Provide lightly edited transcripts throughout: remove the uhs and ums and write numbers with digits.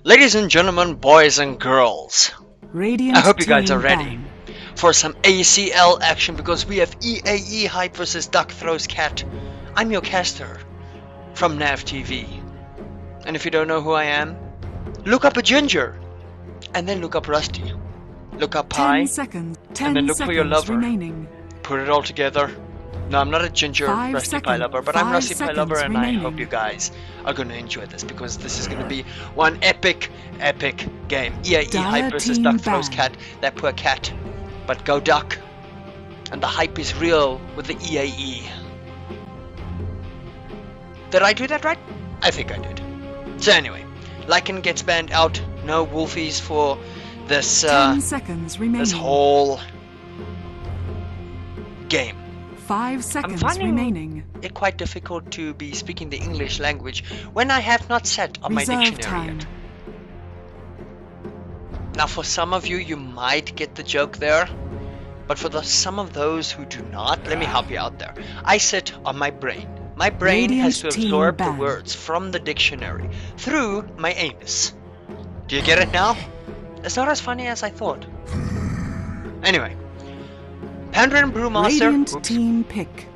Ladies and gentlemen, boys and girls, Radiant I hope you guys team are ready ban. for some ACL action because we have eAe hype versus Duck Throws Cat. I'm your caster from Navtv. And if you don't know who I am, look up a ginger and then look up Rusty. Look up 10 Pie seconds. and 10 then look for your seconds lover. remaining. Put it all together. No, I'm not a ginger 5 Rustypielover, but I'm 5 Rustypielover, and remaining. I hope you guys are going to enjoy this because this is going to be one epic game. eAe Dire hype versus team Duck Throws ban. Cat. That poor cat. But go Duck. And the hype is real with the eAe. Did I do that right? I think I did. So anyway, Lycan gets banned out. No Wolfies for this 10 seconds remaining. this whole game. 5 seconds finding remaining. It quite difficult to be speaking the English language when I have not sat on my Reserve dictionary time. yet. Now for some of you, you might get the joke there, but for some of those who do not, let me help you out there. I sit on my brain. My brain has to Radiant team absorb the ban. words from the dictionary through my anus. Do you get it now? It's not as funny as I thought. Anyway, Pandra and Brewmaster. Radiant Oops. team pick.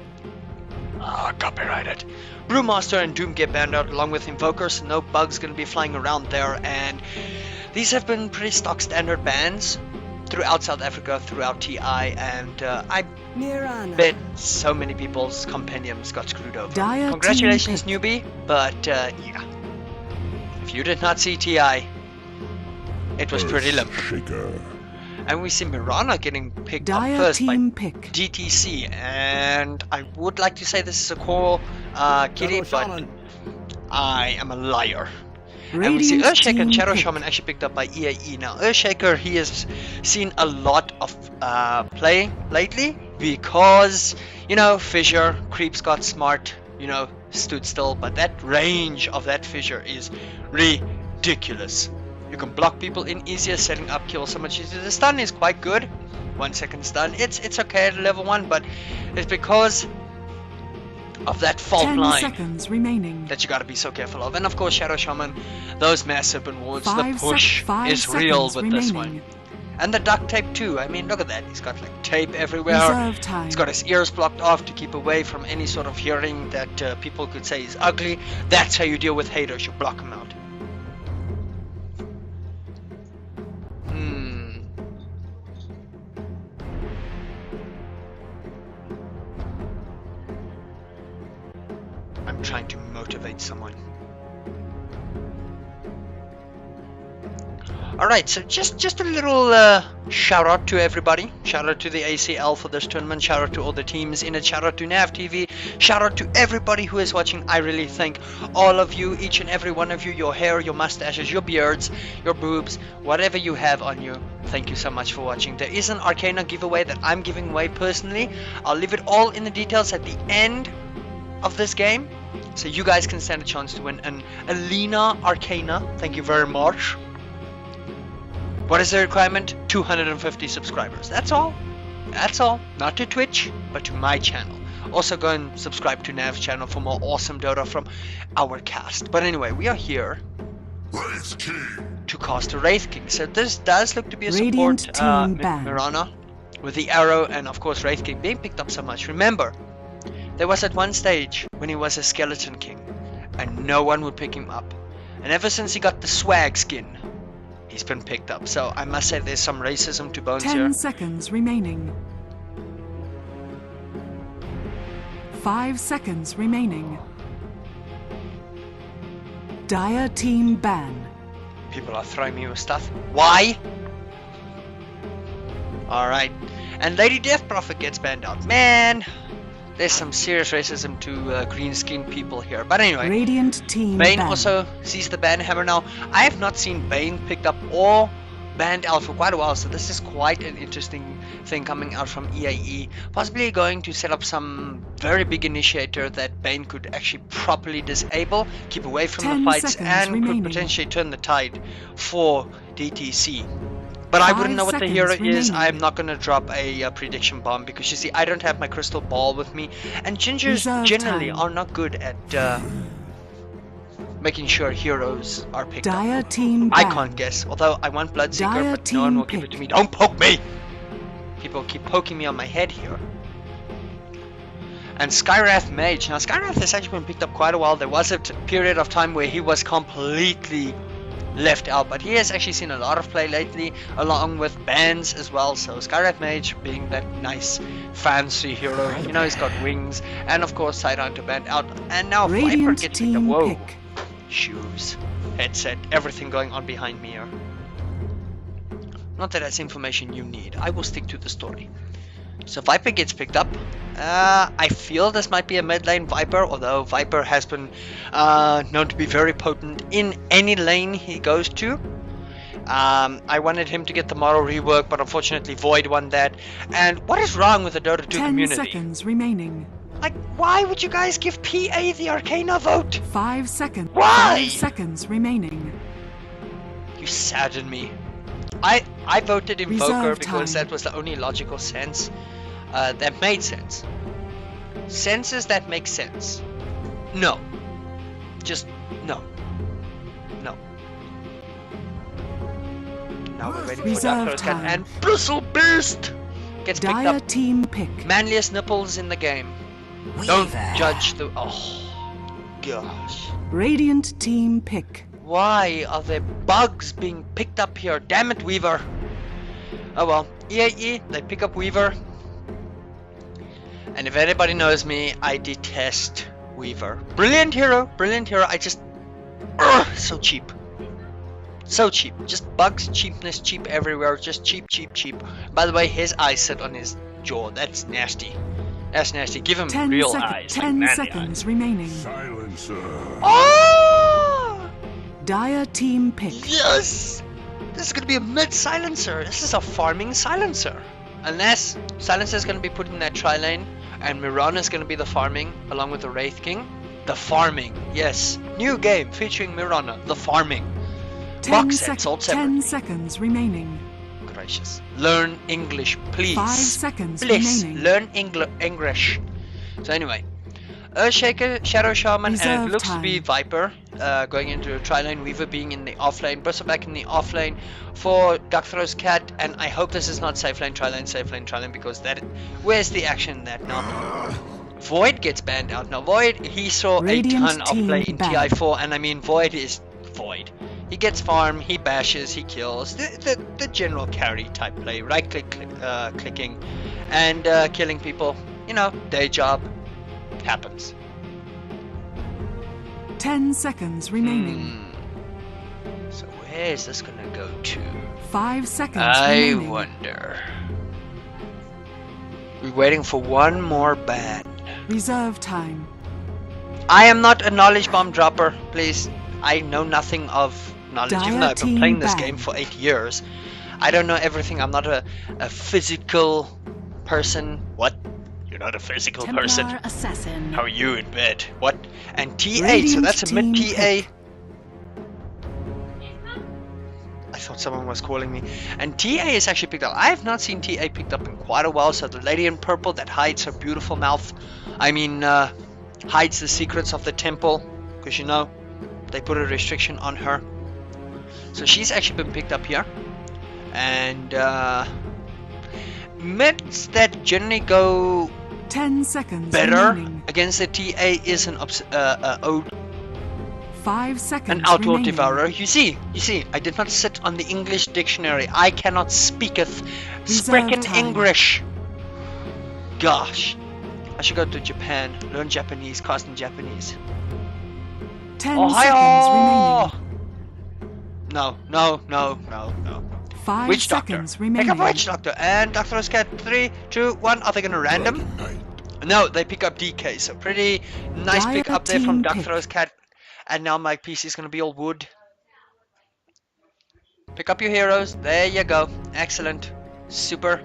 Copyrighted. Brewmaster and Doom get banned out along with Invokers. No bugs gonna be flying around there, and these have been pretty stock standard bans throughout South Africa, throughout TI, and I bet so many people's compendiums got screwed over. Dire Congratulations, team newbie, but yeah. If you did not see TI, it was pretty limp. And we see Mirana getting picked up Dire first by team pick. DTC, and I would like to say this is a core kitty, but I am a liar. And we see Radiant Earthshaker and team Shadow pick. Shaman actually picked up by eAe. Now Earthshaker, he has seen a lot of play lately because, you know, Fissure, Creeps got smart, you know, stood still, but that range of that Fissure is ridiculous. You can block people in easier, setting up kills so much easier. The stun is quite good. 1 second stun. It's okay at level 1, but it's because of that fault 10 line seconds remaining. that you gotta be so careful of. And of course, Shadow Shaman, those mass serpent wards, the 5 push is real seconds with this remaining. one. And the duct tape too. I mean, look at that. He's got like tape everywhere. Reserve time. He's got his ears blocked off to keep away from any sort of hearing that people could say is ugly. That's how you deal with haters. You block them out. I'm trying to motivate someone. Alright, so just a little shout out to everybody. Shout out to the ACL for this tournament. Shout out to all the teams in it. Shout out to Navtv. Shout out to everybody who is watching. I really thank all of you, each and every one of you. Your hair, your mustaches, your beards, your boobs, whatever you have on you. Thank you so much for watching. There is an Arcana giveaway that I'm giving away personally. I'll leave it all in the details at the end of this game, so you guys can stand a chance to win an Alina Arcana. Thank you very much. What is the requirement? 250 subscribers. That's all. That's all. Not to Twitch, but to my channel. Also go and subscribe to Nav's channel for more awesome Dota from our cast. But anyway, we are here to cast a Wraith King. So this does look to be a Radiant support team ban. Mirana with the arrow, and of course Wraith King being picked up so much. Remember, there was at one stage when he was a Skeleton King and no one would pick him up. And ever since he got the swag skin, he's been picked up. So I must say there's some racism to Bones 10 here. seconds remaining. 5 seconds remaining. Dire team ban. People are throwing me with stuff. Why? Alright. And Lady Death Prophet gets banned out. Man, there's some serious racism to green skinned people here. But anyway. Radiant team Bane ban. also sees the ban hammer now. I have not seen Bane picked up or banned out for quite a while, so this is quite an interesting thing coming out from eAe. Possibly going to set up some very big initiator that Bane could actually properly disable, keep away from 10 the fights, seconds and remaining. could potentially turn the tide for DTC. But I wouldn't know what the 5 hero seconds is. remaining. I'm not gonna drop a prediction bomb because you see, I don't have my crystal ball with me, and gingers Reserve generally time. are not good at making sure heroes are picked Dire up. team I banned. can't guess, although I want Bloodseeker, Dire but no one team will give it to pick. me. Don't poke me! People keep poking me on my head here. And Skywrath Mage. Now Skywrath has actually been picked up quite a while. There was a period of time where he was completely left out, but he has actually seen a lot of play lately, along with bans as well. So Skywrath Mage being that nice fancy hero, you know, he's got wings, and of course Tidehunter banned out, and now Viper Radiant gets picked up. team Whoa, pick. shoes, headset, everything going on behind me here. Not that that's information you need. I will stick to the story. So Viper gets picked up. I feel this might be a mid lane Viper, although Viper has been known to be very potent in any lane he goes to. I wanted him to get the model rework, but unfortunately Void won that. And what is wrong with the Dota 2 10 community? seconds remaining. Like, why would you guys give PA the Arcana vote? 5 seconds. Why? 5 seconds remaining. You sadden me. I voted Invoker Reserve because time. that was the only logical sense that made sense. Senses that make sense. No. Just no. No. Now we're waiting for Reserve Dark time. and Bristle Beast gets picked Dire up. team pick. Manliest nipples in the game. Don't judge the. Oh, gosh. Radiant team pick. Why are there bugs being picked up here? Damn it, Weaver. Oh well. eAe, they pick up Weaver. And if anybody knows me, I detest Weaver. Brilliant hero, I just... so cheap. So cheap. Just bugs, cheapness, cheap everywhere. Just cheap, cheap, cheap. By the way, his eyes sit on his jaw. That's nasty. That's nasty. Give him 10 real seconds. eyes. 10 like seconds remaining. Silencer. Oh! Dire team pick. Yes! This is going to be a mid-silencer. This is a farming silencer. Unless silencer is going to be put in that tri-lane and Mirana is going to be the farming along with the Wraith King. The farming, yes. New game featuring Mirana, the farming. 10 Box set seconds. sold 10 separately. seconds remaining. Gracious. Learn English, please. 5 seconds Please, remaining. learn English. So anyway. Earthshaker, Shadow Shaman, and Reserve it looks to be time. Viper going into a tri-lane, Weaver being in the off-lane, Bristleback in the off-lane for Duckthrow's Cat, and I hope this is not safe lane, tri-lane, because that... Where's the action in that now? Void gets banned out. Now Void, he saw Radiant a ton of play team in banned. TI4, and I mean Void is Void. He gets farm, he bashes, he kills, the general carry type play, right click, clicking, and killing people, you know, day job. Happens. 10 seconds remaining. So where is this gonna go to? 5 seconds I remaining. wonder. We're waiting for one more ban. Reserve time. I am not a knowledge bomb dropper, please. I know nothing of knowledge, even though I've been Dire playing team this ban. game for 8 years. I don't know everything. I'm not a physical person. What? You're not a physical person. Templar Assassin. How are you in bed? What? And TA, so Radiant that's a team mid TA. pick. I thought someone was calling me. And TA is actually picked up. I have not seen TA picked up in quite a while. So the lady in purple that hides her beautiful mouth. I mean, hides the secrets of the temple. Because you know, they put a restriction on her. So she's actually been picked up here. And mids that generally go 10 seconds better remaining. against the TA is an 5 seconds an Outlaw remaining. Devourer. You see, I did not sit on the English dictionary. I cannot speaketh Reserve sprechen time. English. Gosh, I should go to Japan, learn Japanese, cast in Japanese. 10 Ohio! seconds remaining. No. 5 Witch Doctor. seconds Pick remaining. up Witch Doctor and Duckthrow's Cat. 3, 2, 1. Are they gonna random? No, they pick up DK. So pretty nice Dire pick up there from team pick. Duckthrow's Cat. And now my PC is gonna be all wood. Pick up your heroes. There you go. Excellent. Super.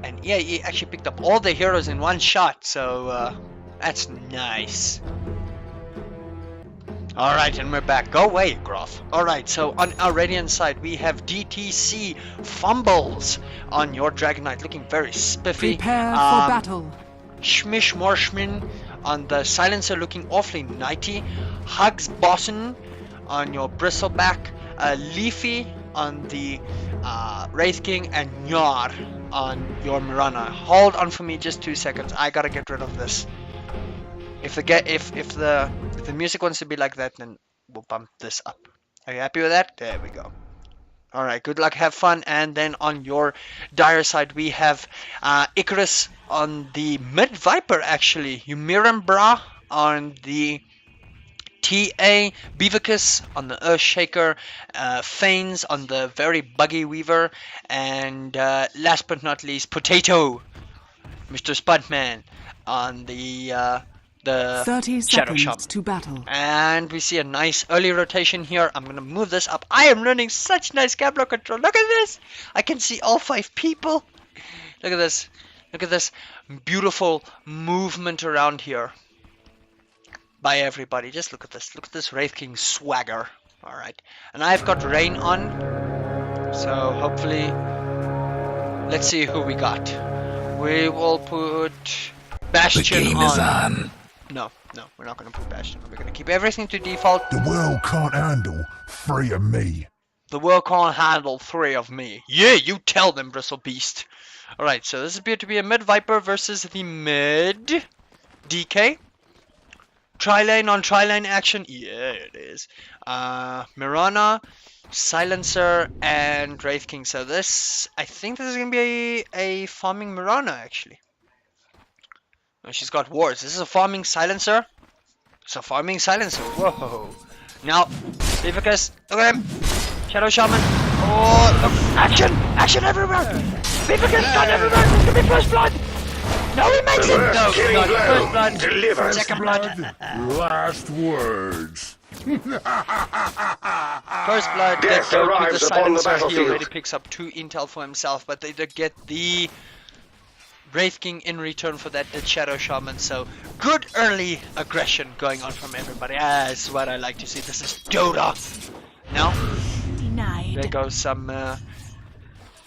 And eAe actually picked up all the heroes in one shot. So that's nice. Alright, and we're back. Go away, Groth. Alright, so on our Radiant side, we have DTC Fumbles on your Dragon Knight, looking very spiffy. Prepare for battle. Schmish Morshmin on the Silencer looking awfully nighty. Hugs Bosson on your Bristleback. Leafy on the Wraith King, and Nyar on your Mirana. Hold on for me just 2 seconds. I gotta get rid of this. If the music wants to be like that, then we'll bump this up. Are you happy with that? There we go. Alright, good luck, have fun. And then on your dire side we have Icarus on the Mid Viper, actually. Bra on the TA, Beavercus on the Earthshaker, Fanes on the very buggy Weaver, and last but not least, Potato, Mr. Spudman on the 30 Shadow seconds Shaman. to battle. And we see a nice early rotation here. I'm gonna move this up. I am learning such nice camera control. Look at this. I can see all 5 people. Look at this. Look at this beautiful movement around here by everybody. Just look at this. Look at this Wraith King swagger. Alright. And I've got Rain on. So hopefully, let's see who we got. We will put Bastion The game is on. No, we're not going to put Bastion. We're going to keep everything to default. The world can't handle 3 of me. The world can't handle 3 of me. Yeah, you tell them, Bristle Beast. Alright, so this appears to be a Mid Viper versus the Mid DK. Tri-lane on tri-lane action. Yeah, it is. Mirana, Silencer, and Wraith King. So this, I think this is going to be a farming Mirana, actually. Oh, she's got wards. This is a farming Silencer. It's a farming Silencer. Whoa. Now, Beavercus, look at him. Shadow Shaman. Oh, look. Action! Action everywhere! Beavercus got everywhere! It's gonna be first blood! No, he makes it! No, not first blood. Delivers. Second blood. Last words. First blood. Death With arrives the upon the Silencer, he battlefield. already picks up 2 intel for himself, but they get the Wraith King in return for that, the Shadow Shaman. So good early aggression going on from everybody. That's what I like to see. This is Dota. Now Denied. there goes some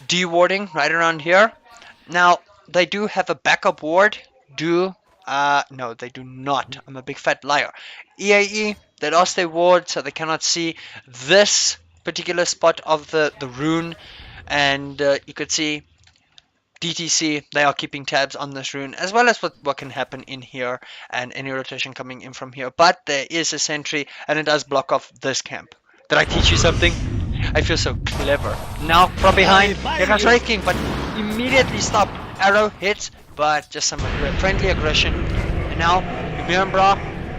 dewarding right around here. Now they do have a backup ward. No, they do not. I'm a big fat liar. eAe, they lost their ward, so they cannot see this particular spot of the rune, and you could see DTC, they are keeping tabs on this rune, as well as what can happen in here and any rotation coming in from here. But there is a sentry, and it does block off this camp. Did I teach you something? I feel so clever. Now, from behind, here comes Wraith King, but immediately stop. Arrow hits, but just some friendly aggression. And now, Bra,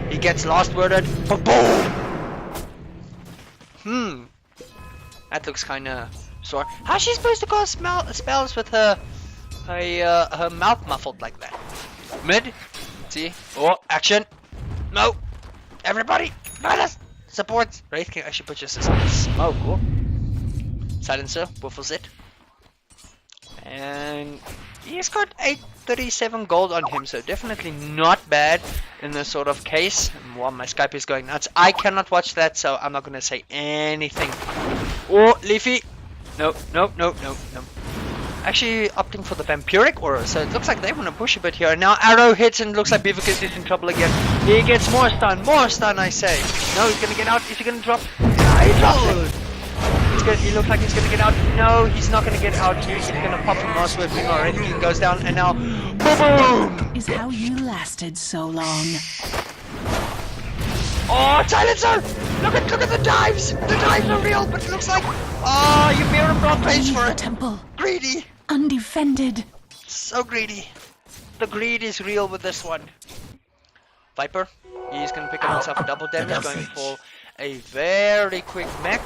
he gets last worded. Boom! That looks kinda sore. How's she supposed to cast spells with her mouth muffled like that? Mid, see? Oh, action! No! Everybody, minus supports. Wraith King actually put just some smoke. Oh. Silencer, whiffles it. And he's got 837 gold on him, so definitely not bad in this sort of case. And while my Skype is going nuts, I cannot watch that, so I'm not going to say anything. Oh, Leafy! No. Actually opting for the Vampiric Aura, so it looks like they want to push a bit here. And now Arrow hits, and it looks like Beavercus is in trouble again. He gets more stun, I say. No, he's going to get out. Is he going to drop? He drops it. He looks like he's going to get out. No, he's not going to get out. He's going to pop from last word. Already he goes down, and now boom! Is how you lasted so long. Oh, Silencer! Look at the dives! The dives are real, but it looks like you mirror bra pays for The it. temple. Greedy. Undefended. So greedy. The greed is real with this one. Viper, he's going to pick up himself a double damage, going for a very quick mech.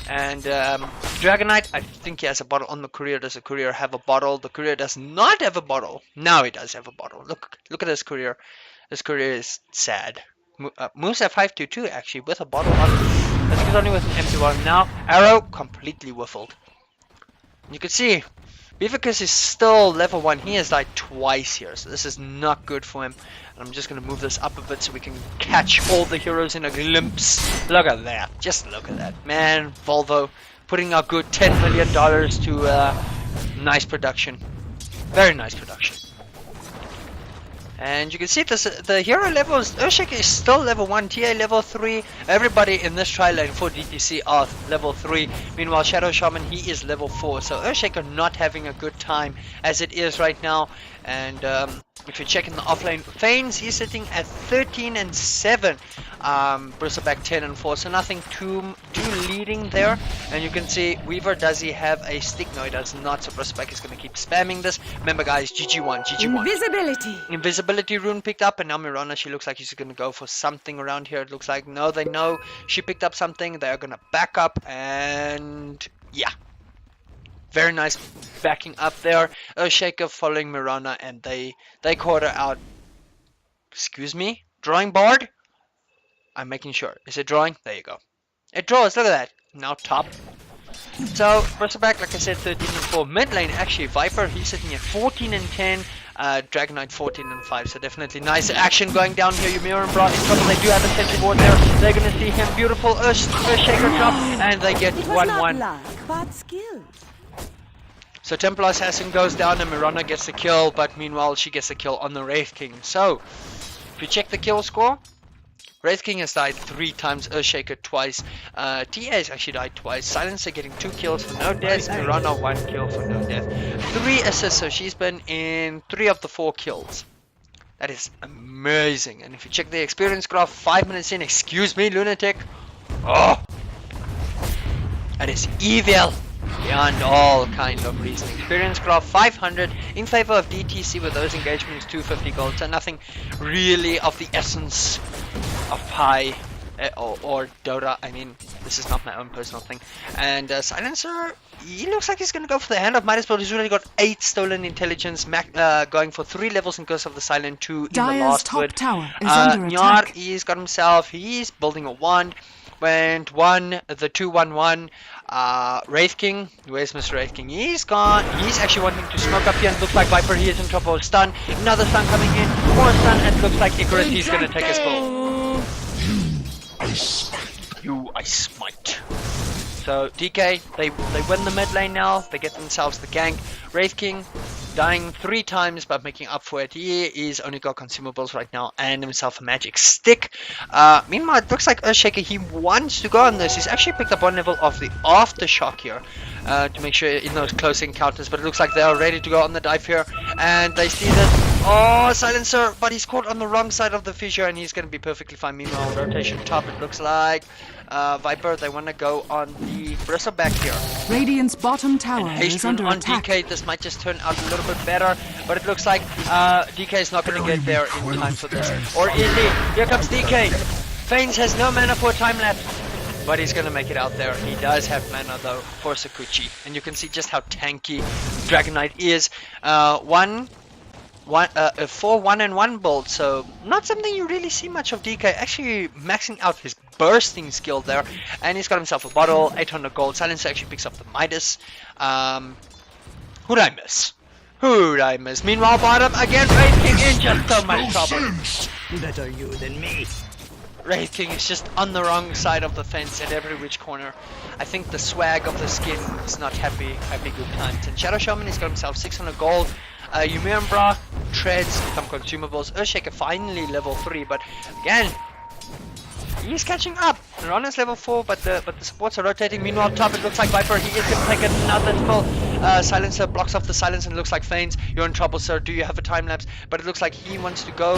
And Dragonite, I think he has a bottle on the courier. Does the courier have a bottle? The courier does not have a bottle. Now he does have a bottle. Look at this courier. This courier is sad. Moves at 522 actually with a bottle on. I think it's only with an empty one. Now Arrow completely whiffled. You can see Beavercus is still level 1. He has died twice here, so this is not good for him. And I'm just going to move this up a bit so we can catch all the heroes in a glimpse. Look at that. Just look at that. Man, Volvo putting a good $10 million to nice production. Very nice production. And you can see this, the hero levels, Earthshaker is still level 1, TA level 3, everybody in this tri-lane for DTC are level 3, meanwhile Shadow Shaman, he is level 4, so Earthshaker not having a good time as it is right now. And if you check in the offlane, Fanes, he's sitting at 13 and 7, Bristleback 10 and 4, so nothing too leading there. And you can see Weaver, does he have a stick? No, he does not, so Bristleback is going to keep spamming this. Remember guys, GG1, GG1. Invisibility rune picked up, and now Mirana, she looks like she's going to go for something around here. It looks like, no, they know she picked up something, they're going to back up, and yeah. Very nice backing up there. Earthshaker following Mirana, and they caught her out. Excuse me? Drawing board? I'm making sure. Is it drawing? There you go. It draws, look at that. Now top. So, Bristleback, like I said, 13 and 4. Mid lane, actually, Viper, he's sitting at 14 and 10. Dragon Knight 14 and 5, so definitely nice action going down here. Ymir and Bra in trouble, they do have a sentry ward there. They're gonna see him, beautiful Earthshaker drop, and they get 1-1. So Templar Assassin goes down and Mirana gets the kill, but meanwhile she gets the kill on the Wraith King. So, if you check the kill score, Wraith King has died 3 times, Earthshaker twice, TA has actually died twice, Silencer getting 2 kills for no deaths, Mirana 1 kill for no death, 3 assists, so she's been in 3 of the 4 kills. That is amazing. And if you check the experience graph, 5 minutes in, excuse me lunatic, oh, that is evil beyond all kind of reason. Experience graph 500 in favor of DTC with those engagements 250 gold, so nothing really of the essence of Pi or Dota. I mean, this is not my own personal thing. And Silencer, he looks like he's going to go for the Hand of Midas build. He's already got 8 stolen intelligence, going for 3 levels in Curse of the Silent, 2 in the last top wood. tower is under Nyar, attack. he's got himself, he's building a wand. Went 1, the 2-1-1. Wraith King, where's Mr. Wraith King? He's gone. He's actually wanting to smoke up here, and looks like Viper, he is in trouble. Stun, another stun coming in, more stun, and looks like Icarus, he's gonna take his pull. You, I smite. So DK, they win the mid lane now, they get themselves the gank. Wraith King dying 3 times but making up for it. He is only got consumables right now and himself a magic stick. Meanwhile, it looks like Earthshaker, he wants to go on this. He's actually picked up 1 level of the aftershock here to make sure in those close encounters, but it looks like they are ready to go on the dive here, and they see this. Oh, Silencer, but he's caught on the wrong side of the fissure, and he's going to be perfectly fine. Meanwhile, rotation top, it looks like Viper, they want to go on the Bristleback here. Radiant's bottom tower is under on attack. DK, this might just turn out a little bit better, but it looks like DK is not going to get there in time for this. Or is he? Here comes DK. Fanes has no mana for a time lapse, but he's going to make it out there. He does have mana though for Sakuchi, and you can see just how tanky Dragon Knight is. 4-1-1 build, so not something you really see much of DK. Actually maxing out his bursting skill there, and he's got himself a bottle, 800 gold. Silencer actually picks up the Midas. Who'd I miss? Who'd I miss? Meanwhile, bottom again, Wraith King in just so much trouble. Better you than me. Wraith King is just on the wrong side of the fence at every which corner. I think the swag of the skin is not happy good times. And Shadow Shaman, he's got himself 600 gold. Ymir and Bra, treads, some consumables. Earthshaker finally level 3, but again, he's catching up. Mirana's level 4, but the supports are rotating. Meanwhile, top, it looks like Viper, he is going to take another spill. Silencer blocks off the silence, and it looks like Fanes, you're in trouble, sir. Do you have a time lapse? But it looks like he wants to go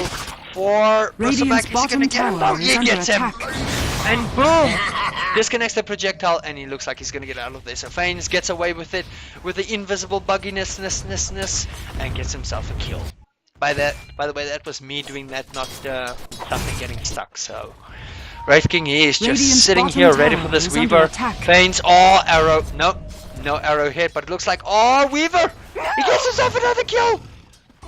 for Bristleback. He's going to get him. Oh, he gets him. And boom! Disconnects the projectile, and he looks like he's going to get out of this. So Fanes gets away with it, with the invisible bugginess, and gets himself a kill. By the way, that was me doing that, not something getting stuck. So Wraith King, he is just Radiant's sitting bottom here tower ready for this is Weaver. under attack. Fanes, oh, arrow. Nope, no arrow hit, but it looks like, oh, Weaver! He gets himself another kill!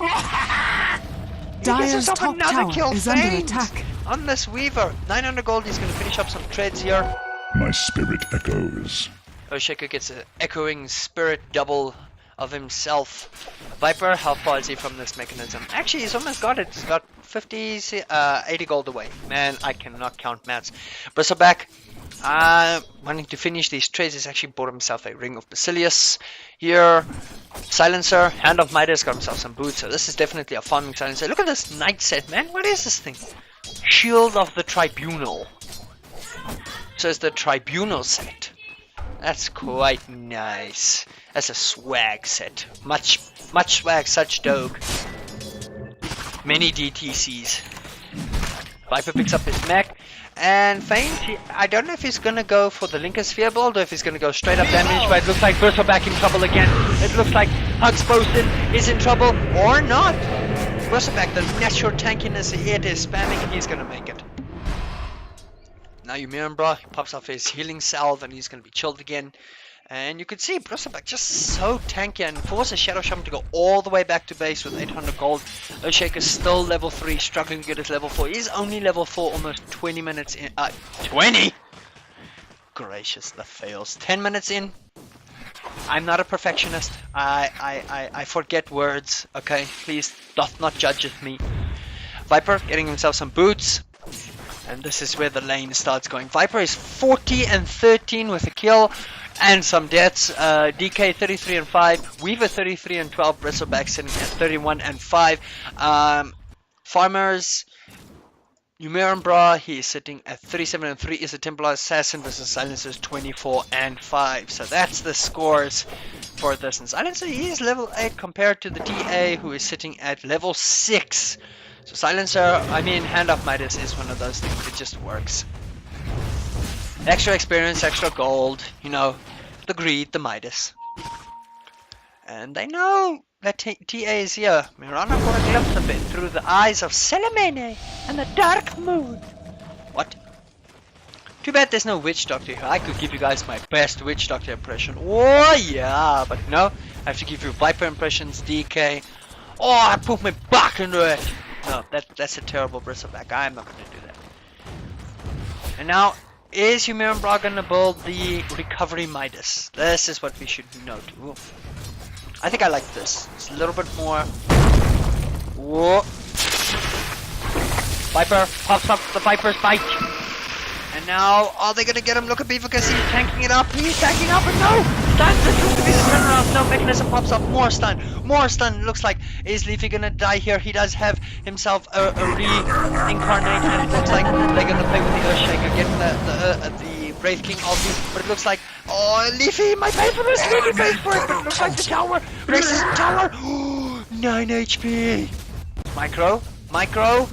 He gets Dire's himself top another tower kill, is under Fanes! attack. On this Weaver. 900 gold, he's going to finish up some treads here. My spirit echoes. Earthshaker gets an echoing spirit double of himself. Viper, how far is he from this mechanism? Actually, he's almost got it. He's got 80 gold away. Man, I cannot count mats. Bristleback, wanting to finish these trades, he's actually bought himself a Ring of Basilius here. Silencer, Hand of Midas, got himself some boots. So this is definitely a farming silencer. Look at this knight set, man. What is this thing? Shield of the Tribunal. So it's the Tribunal set. That's quite nice. That's a swag set. Much swag, such dog. Many DTCs. Viper picks up his mech. And Feint, I don't know if he's gonna go for the Linker Sphere build or if he's gonna go straight up damage, but it looks like Bristleback in trouble again. It looks like Hugsboson is in trouble, or not. Bristleback, the natural tankiness it is spamming, and he's gonna make it. Now Yumiranbra, he pops off his healing salve and he's gonna be chilled again. And you can see Bristleback just so tanky and forces Shadow Shaman to go all the way back to base with 800 gold. Earthshaker's still level 3, struggling to get his level 4. He's only level 4 almost 20 minutes in. 20? Gracious, the fails. 10 minutes in. I'm not a perfectionist. I forget words, okay? Please, doth not judge me. Viper getting himself some boots. And this is where the lane starts going. Viper is 40 and 13 with a kill. And some deaths. DK 33 and 5, Weaver 33 and 12, Bristleback sitting at 31 and 5. Farmers, Yumiranbra, he is sitting at 37 and 3. Is a Templar Assassin versus Silencers 24 and 5. So that's the scores for this. And Silencer, he is level 8 compared to the DA, who is sitting at level 6. So Silencer, I mean, Hand of Midas is one of those things. It just works. Extra experience, extra gold, you know, the greed, the Midas. And they know that TA is here. Mirana got a glimpse of it through the eyes of Selemene and the Dark Moon. What? Too bad there's no Witch Doctor here. I could give you guys my best Witch Doctor impression. Oh yeah, but no, I have to give you Viper impressions, DK. Oh, I put my back into it. No, that's a terrible Bristleback. I'm not going to do that. And now, is Yumiranbra gonna build the Recovery Midas? This is what we should note. Ooh. I think I like this. It's a little bit more. Whoa. Viper pops up the Viper's bite. And now, are they gonna get him? Look at Beaver because he's tanking it up. He's tanking up and no! Stun! This looks to be the turnaround. No, Mechanism pops up. More stun. More stun. Looks like, is Leafy gonna die here? He does have himself a reincarnate, and it looks like they're gonna play with the Earthshaker, get the Wraith King off you. But it looks like, oh, Leafy, my faithfulness really pays for it. But it looks like the tower, races the tower. 9 HP. Micro.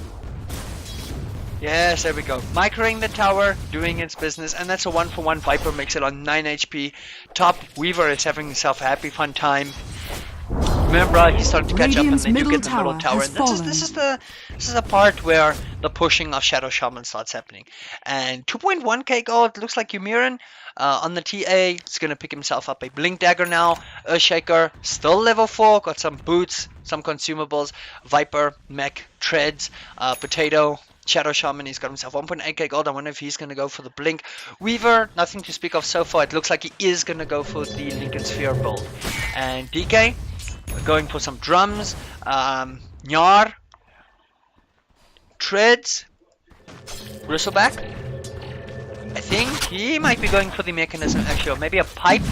Yes, there we go. Microing the tower, doing its business, and that's a 1-for-1. Viper makes it on 9 HP. Top Weaver is having himself a happy fun time. Remember, he's starting to catch up, and then you get the middle tower. And this is the part where the pushing of Shadow Shaman starts happening. And 2.1k gold. Looks like Yumiran on the TA is going to pick himself up a Blink Dagger now. Earthshaker still level 4. Got some boots, some consumables. Viper, mech, treads, potato. Shadow Shaman, he's got himself 1.8k gold. I wonder if he's going to go for the Blink. Weaver, nothing to speak of so far. It looks like he is going to go for the Lincoln Sphere build. And DK, going for some drums. Nyar, treads, Bristleback. I think he might be going for the Mechanism actually, or maybe a pipe.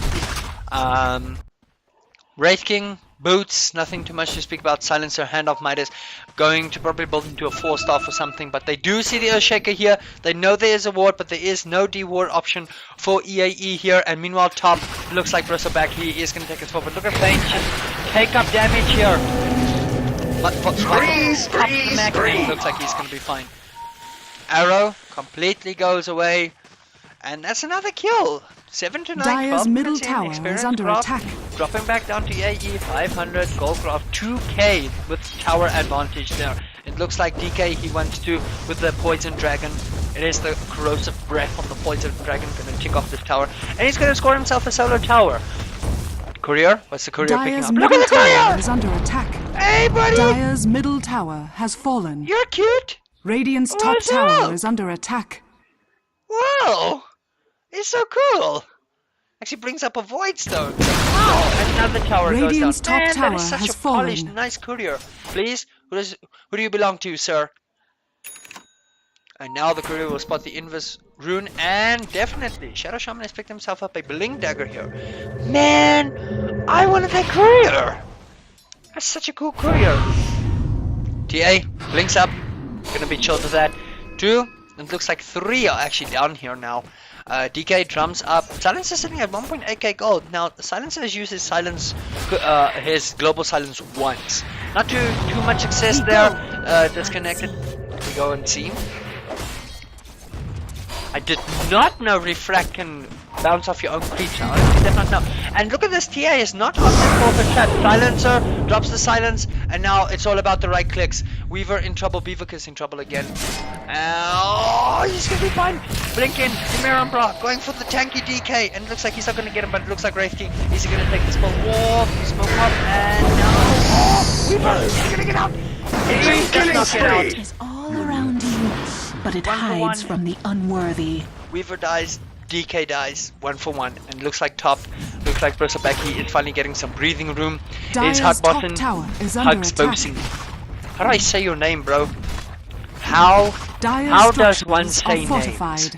Wraith King, boots, nothing too much to speak about. Silencer, Hand of Midas, going to probably build into a 4-star for something, but they do see the Earthshaker here. They know there is a ward, but there is no D-ward option for eAe here. And meanwhile, top looks like Bristleback. He is going to take his forward. Look at Feint, just take up damage here. But Freeze! Looks like he's going to be fine. Arrow completely goes away, and that's another kill. 7 to 9. Dire's middle tower is under attack. Dropping back down to eAe, 500 gold craft, 2k with tower advantage there. It looks like DK, he wants to with the poison dragon. It is the corrosive breath of the poison dragon going to tick off this tower, and he's going to score himself a solo tower. Courier, what's the courier picking up? Look at the courier! Is under attack. Hey, buddy! Dire's middle tower has fallen. You're cute. Radiant's top tower is under attack. Wow! It's so cool! Actually brings up a void stone. Wow! Another tower Radiant's goes down. top Man, tower that is such has a polished, fallen. nice courier. Please? Who do you belong to, sir? And now the courier will spot the inverse rune, and definitely Shadow Shaman has picked himself up a Blink Dagger here. Man, I wanted that courier! That's such a cool courier. TA, blinks up. Gonna be chilled with that. 2, it looks like 3 are actually down here now. DK drums up. Silencer sitting at 1.8k gold. Now, Silencer has used his silence, his global silence once. Not too much success there. Disconnected. We go and see. I did not know Refract can bounce off your own creeps. I did not know. And look at this, TA is not opting for the trap. Silencer drops the silence, and now it's all about the right clicks. Weaver in trouble, Beaverkiss in trouble again. Oh, he's gonna be fine. Blinking, Miranbra going for the tanky DK, and it looks like he's not gonna get him, but it looks like Rafety is gonna take the smoke off, smoke up, and no. Oh, Weaver, he's gonna get out. He does not get out. It's all around you, but it hides from the unworthy. Weaver dies, DK dies, 1 for 1, and looks like top. Looks like Brosabeki is finally getting some breathing room. Is Dire's top Hugbossen, tower is under Hugsbosen. attack. How do I say your name, bro? How does one say names?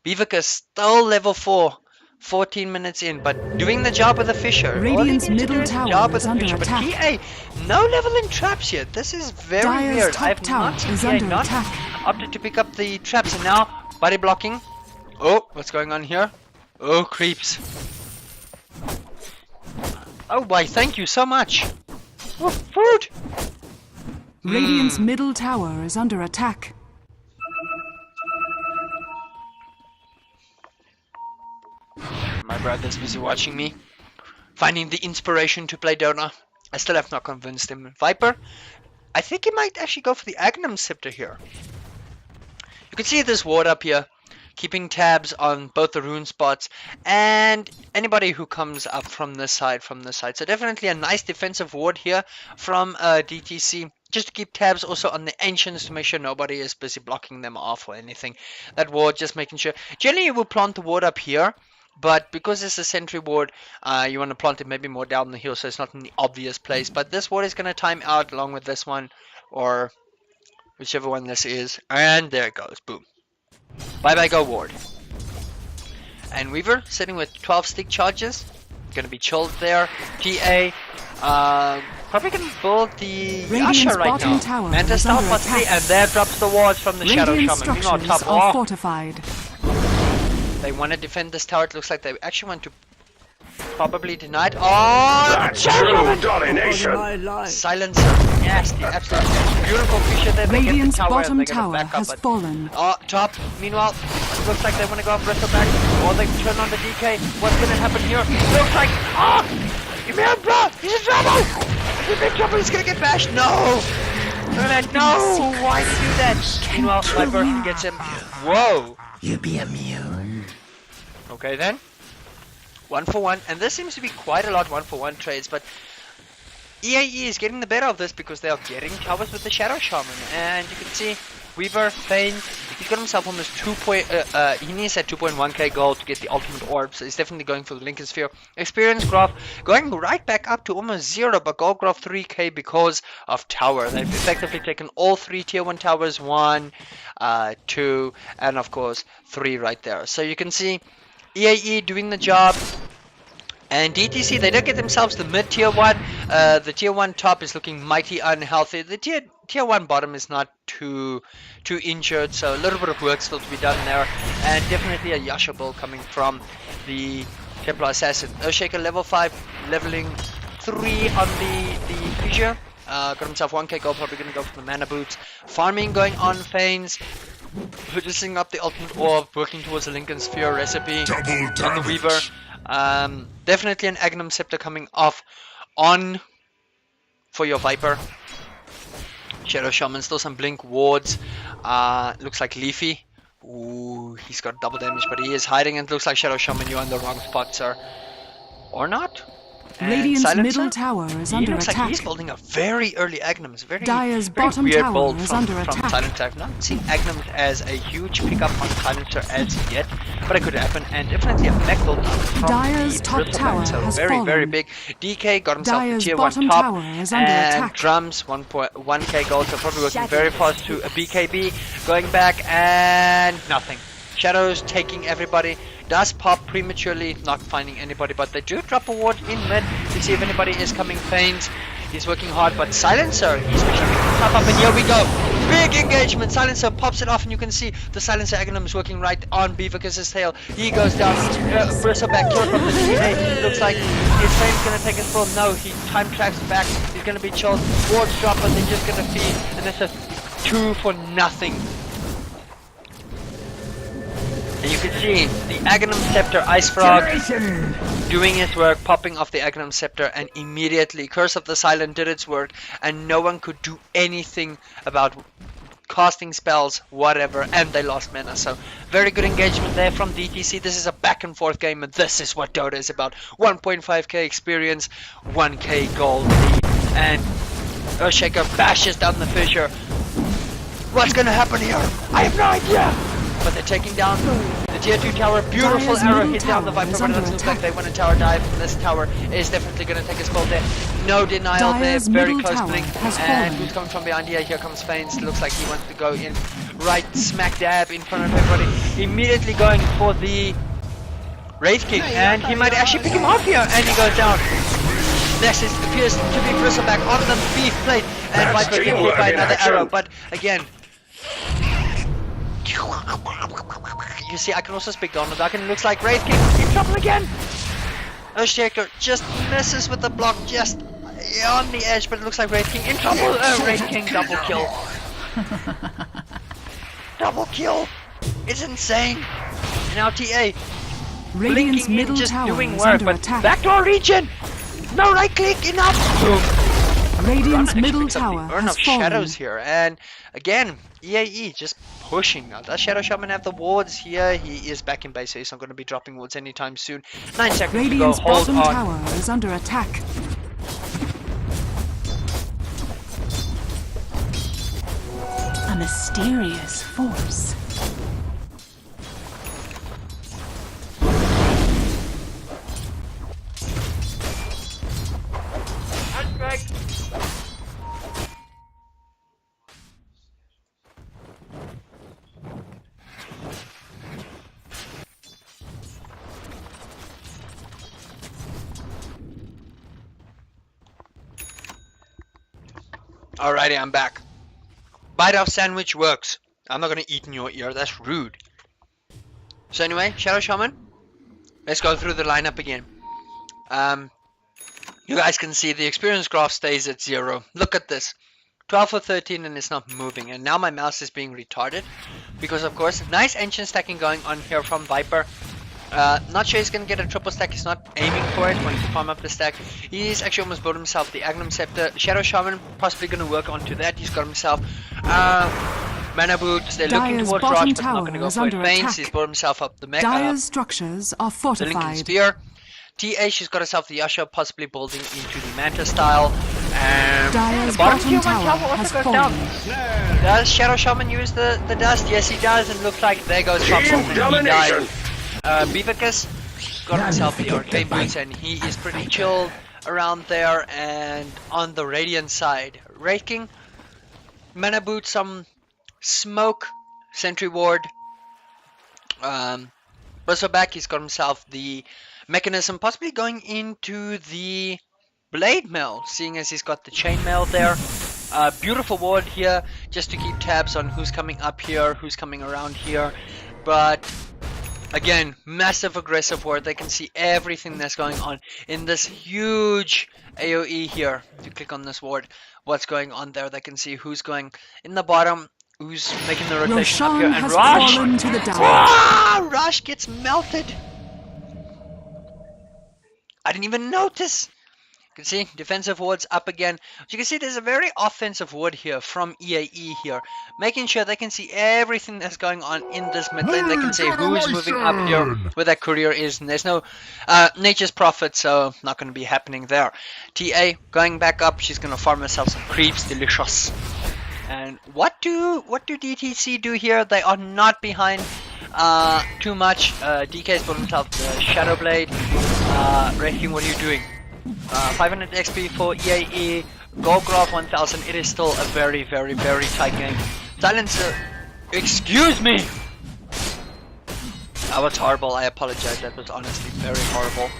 Beaverkiss still level 4, 14 minutes in, but doing the job with the Fisher. Radiant's middle tower is under attack. But TA, no level in traps yet. This is very Dire's weird. top I have tower not seen is TA under not attack. opted to pick up the traps, and now body blocking. Oh, what's going on here? Oh, creeps. Oh, why, thank you so much. Oh, food. Radiant's middle tower is under attack. My brother's busy watching me, finding the inspiration to play Dona. I still have not convinced him. Viper, I think he might actually go for the Agnum Scepter here. You can see this ward up here, keeping tabs on both the rune spots and anybody who comes up from this side, So definitely a nice defensive ward here from DTC. Just to keep tabs also on the Ancients to make sure nobody is busy blocking them off or anything. That ward, just making sure. Generally you will plant the ward up here, but because it's a sentry ward, you want to plant it maybe more down the hill so it's not in the obvious place. But this ward is going to time out along with this one, or whichever one this is. And there it goes. Boom. Bye-bye go ward. And Weaver sitting with 12 stick charges. Gonna be chilled there. TA probably gonna build the Asha right now. Manta Stout for 3, and there drops the wards from the Shadow Shaman. Meanwhile, top are fortified. They want to defend this tower. It looks like they actually want to probably deny it. Oh, That's true domination. Silencer. Yes, the absolute beautiful creature there. They Radiant's get the tower, bottom and they're gonna tower back up, has but fallen. oh, top. Meanwhile, it looks like they want to go off Bristleback, or they turn on the DK. What's going to happen here? Looks like, oh, Imambra, he's in trouble. He's in trouble. He's going to get bashed. No. No. Why did you do that? Meanwhile, my person gets him. Whoa. You be immune. Okay then. 1 for 1, and this seems to be quite a lot 1 for 1 trades, but eAe is getting the better of this because they are getting towers with the Shadow Shaman, and you can see Weaver, Fane, he's got himself almost he needs at 2.1k gold to get the ultimate orb, so he's definitely going for the Lincoln Sphere. Experience graph going right back up to almost 0, but gold graph 3k because of tower. They've effectively taken all 3 tier 1 towers, 1, 2, and of course 3 right there. So you can see eAe doing the job, and DTC, they don't get themselves the mid tier 1. The tier 1 top is looking mighty unhealthy. The tier 1 bottom is not too injured, so a little bit of work still to be done there, and definitely a Yasha build coming from the Templar Assassin. Earthshaker level 5, leveling 3 on the creature. Got himself 1k gold, probably going to go for the mana boots. Farming going on, Fanes. Producing up the ultimate orb, working towards the Lincoln Sphere recipe on the Weaver. Definitely an Agnum Scepter coming off on for your Viper. Shadow Shaman, still some blink wards. Looks like Leafy. Ooh, he's got double damage, but he is hiding, and looks like Shadow Shaman, you're on the wrong spot, sir. Or not? And Radiant's Silencer, middle tower is he under looks like attack. he's building a very early Agnums. Very, Dire's very bottom weird tower build is from under attack. Silencer. I've not seen Agnums as a huge pickup on Silencer as yet, but it could happen. And definitely a mech build from Dire's the top Bristleback, tower so has very, very fallen. big. DK got himself Dire's the tier 1 bottom top, tower is under and attack. drums 1.1k gold, so probably working very fast to a BKB, going back and nothing. Shadows taking everybody. Does pop prematurely, not finding anybody, but they do drop a ward in mid to see if anybody is coming faint. He's working hard, but Silencer, he's pushing top up, and here we go. Big engagement. Silencer pops it off, and you can see the Silencer Agnum is working right on Beavercus' tail. He goes down. Bristleback kill from the DA. Looks like his frame's gonna take his full. No, he time tracks back. He's gonna be chilled. Wards drop, but they're just gonna feed, and it's a 2 for nothing. And you can see the Agnum Scepter Ice Frog doing his work, popping off the Agnum Scepter, and immediately Curse of the Silent did its work, and no one could do anything about casting spells, whatever, and they lost mana. So very good engagement there from DTC. This is a back and forth game, and this is what Dota is about. 1.5k experience, 1k gold lead, and Earthshaker bashes down the fissure. What's gonna happen here? I have no idea! But they're taking down the tier 2 tower. Beautiful Dire's arrow middle hit down the tower Viper, is but it under doesn't look attack. like they want a tower dive. And this tower is definitely going to take a spell there. No denial Dire's there. Very middle close tower blink. has And fallen. who's coming from behind here? Here comes Fanes. Looks like he wants to go in right smack dab in front of everybody. Immediately going for the Wraith King. And he might actually pick him off here. And he goes down. Next is appears to be Bristleback on the beef plate. And That's Viper gets hit teamwork by in another action. arrow. But again, you see, I can also speak Donald Duck, and it looks like Wraith King in trouble again. Earthshaker just misses with the block, just on the edge, but it looks like Wraith King in trouble. Wraith King double kill. Double kill. It's insane. Now TA Radiant's blinking in, middle just tower doing is work, under but attack. back to our region. No right click, enough. Boom. Radiant's Actually middle picks up tower the Urn has of fallen. Shadows here, and again, eAe just pushing. Now, does Shadow Shaman have the wards here? He is back in base, so he's not going to be dropping wards anytime soon. 9 seconds Radiant's to go. Hold bottom on. tower is under attack. A mysterious force. Alrighty, I'm back. Bite off sandwich works. I'm not gonna eat in your ear, that's rude. So anyway, Shadow Shaman, let's go through the lineup again. You guys can see the experience graph stays at 0. Look at this. 12 for 13 and it's not moving, and now my mouse is being retarded because of course nice ancient stacking going on here from Viper. Not sure he's gonna get a triple stack. He's not aiming for it, wanting to farm up the stack. He's actually almost built himself the Agnum Scepter. Shadow Shaman possibly gonna work onto that. He's got himself mana boots. They're looking Dire's towards bottom Rush, but not gonna tower go is for it. under Faints. attack. He's built himself up the mech. Dire's structures are The Lincoln fortified. Spear. TA, she's got herself the Yasha, possibly building into the Manta style. And Dire's the bottom bottom tier 1 tower tower also has goes fallen. down. Does Shadow Shaman use the dust? Yes, he does, and looks like there goes Thompson, and he domination. dies. Beavercus got himself the arcane boots, and he is pretty chill around there. And on the Radiant side, Wraith King, mana boot, some smoke, sentry ward. Bristleback, he's got himself the mechanism, possibly going into the blade mail, seeing as he's got the chain mail there. Beautiful ward here, just to keep tabs on who's coming up here, who's coming around here. But again, massive aggressive ward. They can see everything that's going on in this huge AoE here. If you click on this ward, what's going on there, they can see who's going in the bottom, who's making the rotation up here, Roshan and has Rush! fallen to the dive. Ah, Rush gets melted. I didn't even notice. You can see defensive wards up again. As you can see, there's a very offensive ward here from eAe here, making sure they can see everything that's going on in this mid lane. They can see who's moving up here, where that courier is, and there's no nature's prophet, so not going to be happening there. TA going back up. She's going to farm herself some creeps. Delicious. And what do DTC do here? They are not behind too much. DK's put himself the Shadow Blade. Wrecking, what are you doing? 500 XP for eAe, Goldgraph 1000. It is still a very, very, very tight game. Silencer, excuse me! That was horrible, I apologize, that was honestly very horrible.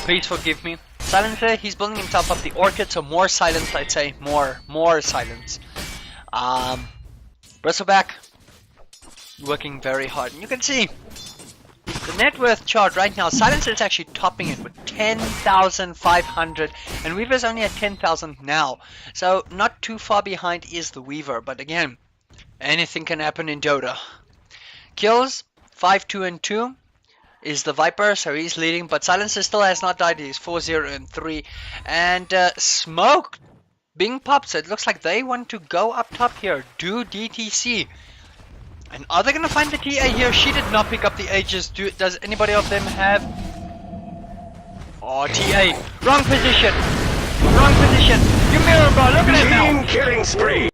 Please forgive me. Silencer, he's building himself up the Orchid, so more silence, I'd say. More silence. Bristleback, working very hard. And you can see the net worth chart right now, Silencer is actually topping it with 10,500 and Weaver's only at 10,000 now. So not too far behind is the Weaver, but again, anything can happen in Dota. Kills, 5, 2 and 2 is the Viper, so he's leading, but Silencer still has not died. He's 4, 0 and 3. And Smoke being popped, so it looks like they want to go up top here, do DTC. And are they going to find the TA here? She did not pick up the Aegis. Does anybody of them have? Oh, TA. Wrong position. Wrong position. You mirror, bro. Look at it now. Killing spree.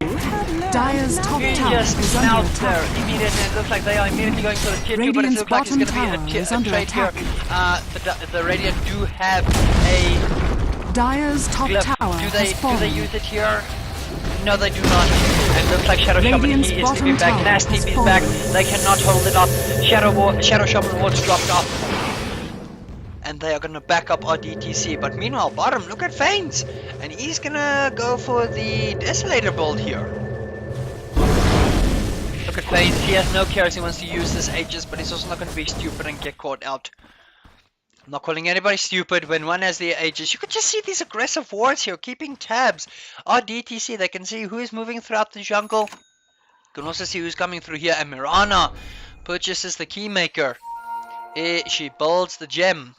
Dire's top He tower just is under snouts there attack. immediately. It looks like they are immediately going for the tier 2, but it Radiant's looks like it's going to bottom be a tower is under trade here. attack. The Radiant do have a Dire's top glyph. tower Do has they fallen. use it here? No, they do not. And looks like Shadow Shaman, Radiant's he is bottom moving back. tower Nasty has is fallen. back. They cannot hold it up. Shadow Shaman ward's dropped off. And they are going to back up our DTC. But meanwhile, bottom, look at Fanes. And he's going to go for the Desolator build here. Look at Fanes. He has no cares. He wants to use this Aegis, but he's also not going to be stupid and get caught out. I'm not calling anybody stupid when one has the Aegis. You could just see these aggressive wards here, keeping tabs. Our DTC, they can see who is moving throughout the jungle. You can also see who's coming through here. And Mirana purchases the Keymaker. She builds the gem.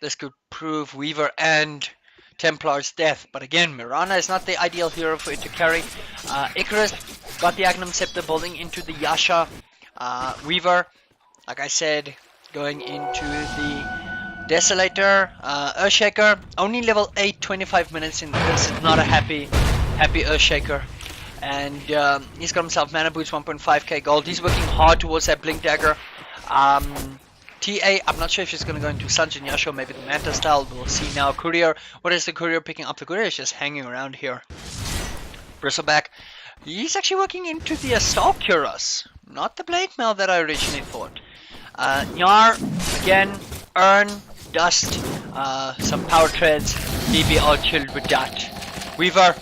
This could prove Weaver and Templar's death. But again, Mirana is not the ideal hero for it to carry. Icarus got the Agnum Scepter building into the Yasha. Weaver, like I said, going into the Desolator. Earthshaker, only level 8, 25 minutes in. This is not a happy Earthshaker. And he's got himself mana boots, 1.5k gold. He's working hard towards that Blink Dagger. TA, I'm not sure if she's going to go into Sanjin Yasha, maybe the Manta style. We'll see now. Courier, what is the Courier picking up? The Courier is just hanging around here. Bristleback, he's actually working into the Assault Cuirass, not the Blade Mail that I originally thought. Nyar, again, Urn, Dust, some Power Treads. DB all chilled with that. Weaver,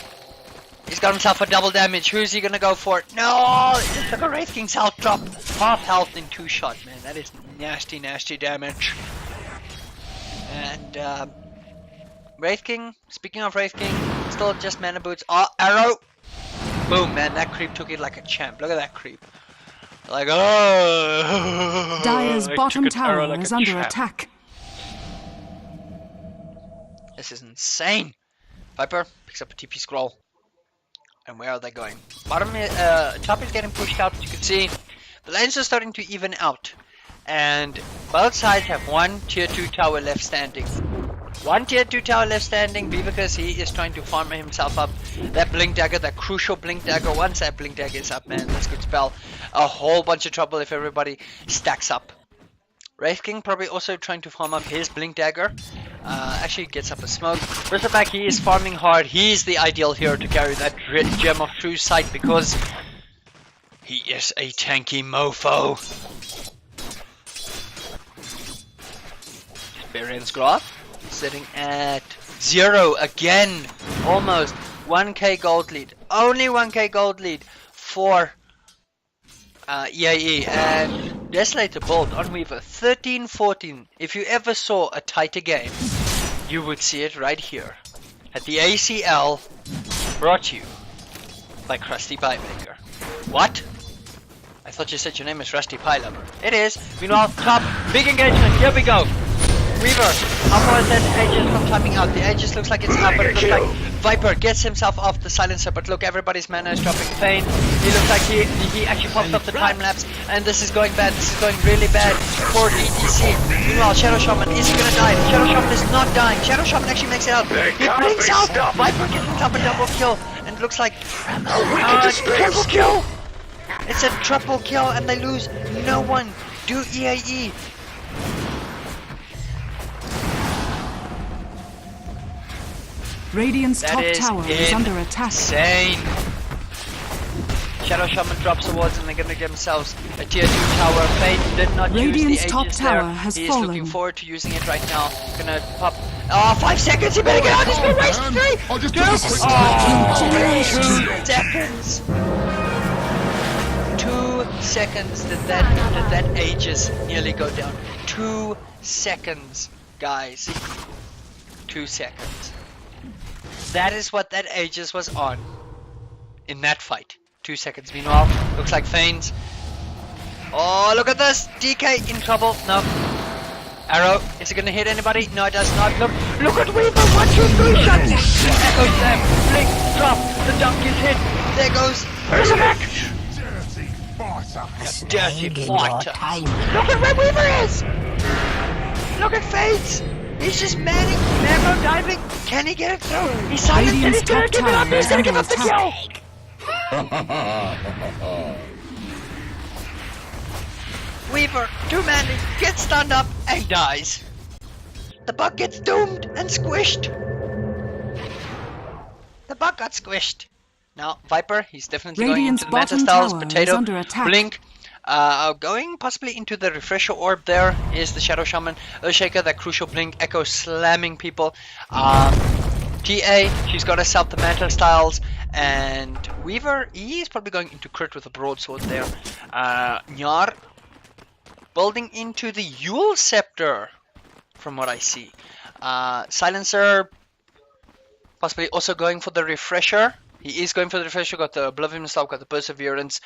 he's got himself a double damage. Who's he gonna go for? No! He just took a Wraith King's health drop. Half health in 2 shot, man. That is nasty, nasty damage. And, Wraith King, speaking of Wraith King, still just mana boots. Arrow! Boom, man, that creep took it like a champ. Look at that creep. Like, oh! Dire's bottom tower like is a under champ. attack. This is insane. Viper picks up a TP scroll. And where are they going? Bottom, top is getting pushed out, as you can see. The lanes are starting to even out. And both sides have one tier 2 tower left standing. One tier 2 tower left standing, because he is trying to farm himself up that Blink Dagger, that crucial Blink Dagger. Once that Blink Dagger is up, man, this could spell a whole bunch of trouble if everybody stacks up. Wraith King probably also trying to farm up his Blink Dagger. Actually gets up a smoke. Bristleback, he is farming hard. He's the ideal hero to carry that Gem of True Sight because he is a tanky mofo. Experience graph sitting at 0 again. Almost 1k gold lead. Only 1k gold lead for eAe. And Desolator build on Weaver 13-14. If you ever saw a tighter game, you would see it right here at the ACL, brought to you by Rustypielover. What? I thought you said your name is Rustypielover. It is. Meanwhile, top, big engagement. Here we go. Weaver, how far is that Aegis from timing out? The Aegis looks like it's up, but it looks like Viper gets himself off the silencer. But look, everybody's mana is dropping. Fane, he looks like he actually pops off the time lapse, and this is going bad. This is going really bad for DTC. Meanwhile, Shadow Shaman, is he gonna die? Shadow Shaman is not dying. Shadow Shaman actually makes it out. He blinks out. Viper gets himself a double kill, and it looks like triple kill. It's a triple kill, and they lose no one. Do eAe. Radiant's top tower is under attack. Insane. Shadow Shaman drops the wards and they're gonna get themselves a tier 2 tower. Fate did not Radiant's use the top Aegis tower there. has He's fallen. looking forward to using it right now. Gonna pop. Oh, 5 seconds! He better get out! He's gonna waste 3! 2! Oh, 2 seconds! 2 seconds did that Aegis nearly go down. 2 seconds, guys. 2 seconds. That is what that Aegis was on in that fight. 2 seconds. Meanwhile, looks like Fanes. Oh, look at this! DK in trouble. No. Arrow. Is it gonna hit anybody? No, it does not. Look at Weaver. 1, 2, 3 shots. Echo slam. Blink. Drop. The dunk is hit. There goes. Where's the back? Dirty fighter. Look at where Weaver is. Look at Fanes. He's just manning, Mamo diving. Can he get it through? He's silent and he's gonna give it up. He's gonna give up the kill. Weaver, too manly, gets stunned up and dies. The bug gets doomed and squished. The bug got squished. Now, Viper, he's definitely Radiant's going into the Manta Styles, Potato, Blink. Going possibly into the refresher orb there is the Shadow Shaman, Earthshaker, that crucial blink, Echo slamming people. TA, she's got herself the Mantle Styles, and Weaver, he's probably going into crit with a broadsword there. Nyar, building into the Yule Scepter, from what I see. Silencer, possibly also going for the refresher. He is going for the refresher, got the Oblivion Stop, got the Perseverance,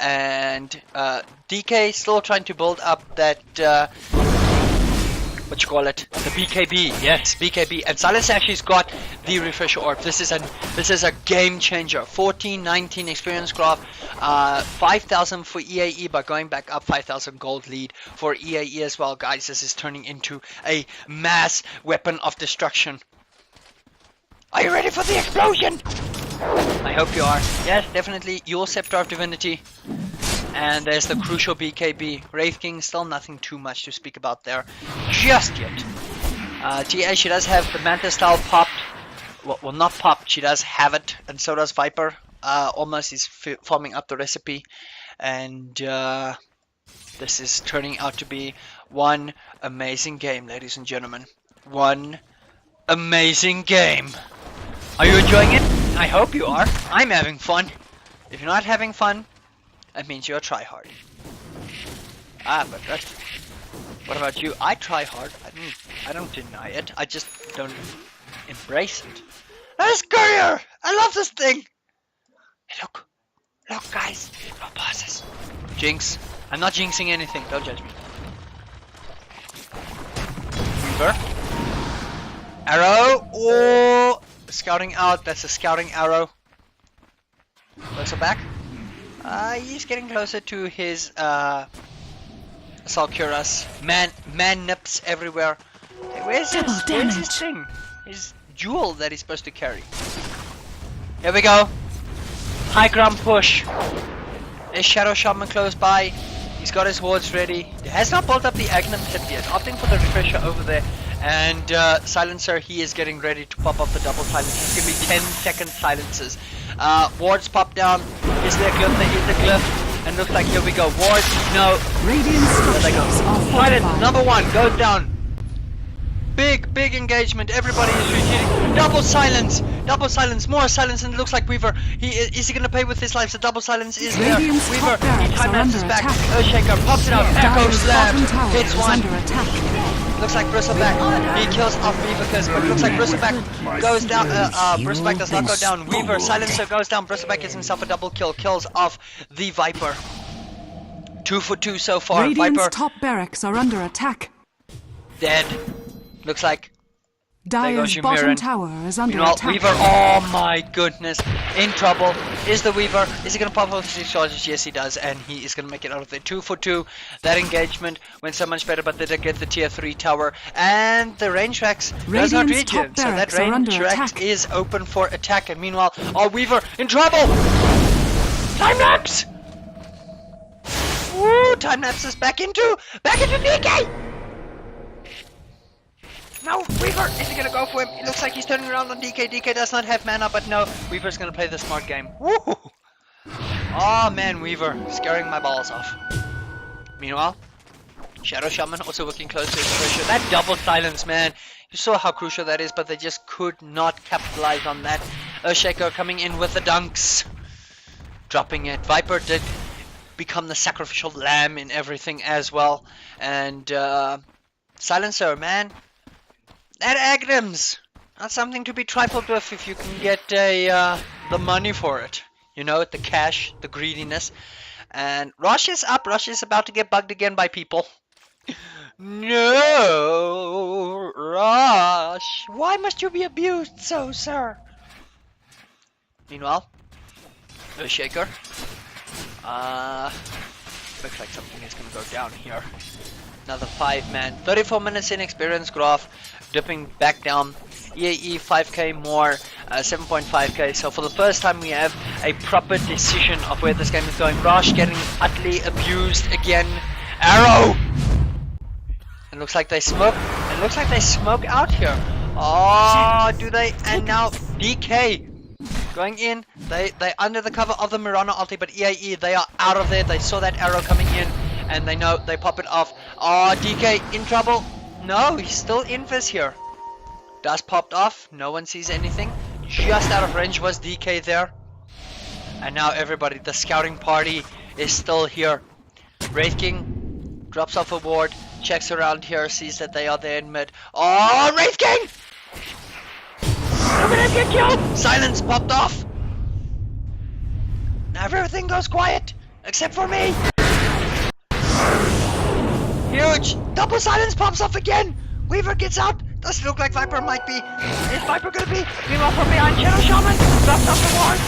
and DK still trying to build up that, what you call it, the BKB, yes, BKB, and Silencer actually's got the refresher orb. This is a game changer. 1419 experience graph, 5,000 for eAe, but going back up 5,000 gold lead for eAe as well, guys. This is turning into a mass weapon of destruction. Are you ready for the explosion? I hope you are. Yes, definitely. Your Scepter of Divinity. And there's the crucial BKB. Wraith King, still nothing too much to speak about there just yet. TA, she does have the Manta Style popped. Well, not popped, she does have it. And so does Viper. Almost is forming up the recipe. And this is turning out to be one amazing game, ladies and gentlemen. One amazing game. Are you enjoying it? I hope you are. I'm having fun. If you're not having fun, that means you're a tryhard. But what about you? I try hard. I don't deny it. I just don't embrace it. This courier! I love this thing! Hey, look, guys. No bosses. Jinx. I'm not jinxing anything. Don't judge me. Reaper. Arrow. Oh. Scouting out, that's a scouting arrow. Closer back. He's getting closer to his Salcuras. Man nips everywhere. Hey, where's his thing? His jewel that he's supposed to carry. Here we go. High ground push. There's Shadow Shaman close by. He's got his wards ready. He has not built up the Agnum Tip yet. Opting for the refresher over there. And Silencer, he is getting ready to pop up the double silence. It's going to be 10-second silences. Wards pop down. Is there a glyph? There is a glyph. And looks like, here we go. Wards, no. Radiant structures are Silence, fortified. number 1, goes down. Big engagement. Everybody is retreating. Double silence, more silence, and it looks like Weaver. Is he gonna pay with his life? The double silence is there. Radiant's Weaver, top barracks he time are lapses under back. attack. Earthshaker pops it out. Echo Dire's slam. bottom tower Hits is one. under attack. Looks like Bristleback. He kills off Weaver, but it looks like Bristleback goes down. Bristleback does not go down. Weaver, Silencer goes down. Bristleback gets himself a double kill. Kills off the Viper. 2 for 2 so far. Radiant's Viper top barracks are under attack. dead. Looks like there goes Dire's your bottom Mirren. tower is under Meanwhile, attack. Weaver, oh my goodness, in trouble. Is the Weaver, is he going to pop off 6 charges? Yes, he does, and he is going to make it out of there. 2 for 2. That engagement went so much better, but they did get the tier 3 tower. And the range racks does not reach him, so that range rack is open for attack. And meanwhile, oh, Weaver in trouble! Time lapse! Woo, time lapse is back into DK! No, Weaver, is he gonna go for him? It looks like he's turning around on DK. DK does not have mana, but no, Weaver's gonna play the smart game. Woo! Oh man, Weaver, scaring my balls off. Meanwhile, Shadow Shaman also working close to his pressure. That double silence, man. You saw how crucial that is, but they just could not capitalize on that. Earthshaker coming in with the dunks. Dropping it. Viper did become the sacrificial lamb in everything as well. And Silencer, man. That Agnums, not something to be trifled with if you can get the money for it. You know, the cash, the greediness. And Rush is up. Rush is about to get bugged again by people. No, Rush. Why must you be abused so, sir? Meanwhile, Earthshaker. Looks like something is going to go down here. Another 5-man. 34 minutes in experience graph. Dipping back down. eAe 5k more. 7.5k. So for the first time we have a proper decision of where this game is going. Rush getting utterly abused again. Arrow! It looks like they smoke. It looks like they smoke out here. Oh, do they? And now DK going in. They under the cover of the Mirana ulti, but eAe, they are out of there. They saw that arrow coming in, and they know they pop it off. Oh, DK in trouble. No, he's still invis here. Dust popped off. No one sees anything. Just out of range was DK there. And now everybody, the scouting party is still here. Wraith King drops off a ward, checks around here, sees that they are there in mid. Oh, Wraith King! Look at him get killed! Silence popped off. Now everything goes quiet, except for me. Huge! Double silence pops off again! Weaver gets out! Does it look like Viper might be? Is Viper gonna be? Meanwhile from behind, Shadow Shaman drops off the ward!